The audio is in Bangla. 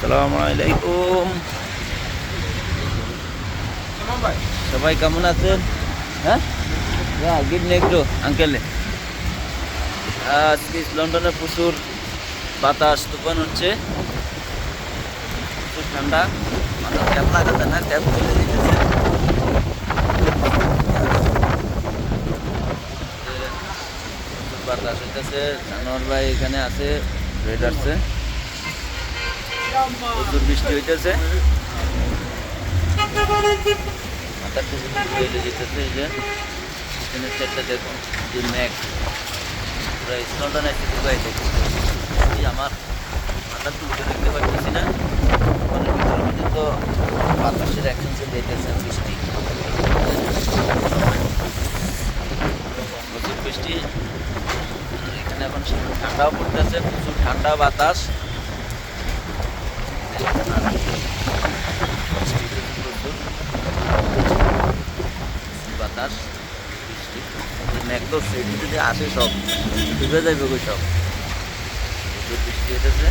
আসসালামু আলাইকুম। সবাই কেমন আছেন? হ্যাঁ, গিভ মি একটু আঙ্কেল। আজকে লন্ডনে প্রচুর বাতাস, তুফান হচ্ছে, প্রচুর ঠান্ডা। মাথা ট্যাপ লাগাতে না, ট্যাপ চলে যেতেছে। প্রচুর বাতাস হইতেছে। জানোয়ার ভাই এখানে আছে, রেড আসছে, প্রচুর বৃষ্টি হইতেছে। মাথা টুকু চলে যেতেছে। এই যে পিছনের সাইডটা দেখুন, যে ম্যাঘ পুরো স্নোডন আছে দুবাই থেকে। আমার মাথা টুকু দেখতে পাচ্ছি না, মানে ভিতরের মধ্যে তো বাতাসের অ্যাকশন দিতেছে, বৃষ্টি, প্রচুর বৃষ্টি। এখানে এখন ঠান্ডাও পড়তেছে, প্রচুর ঠান্ডা বাতাস, বাতাস, বৃষ্টি, মেঘ তো সেটি যদি আসে সব ডুবে যাবে, সব প্রচুর বৃষ্টি হইতেছে।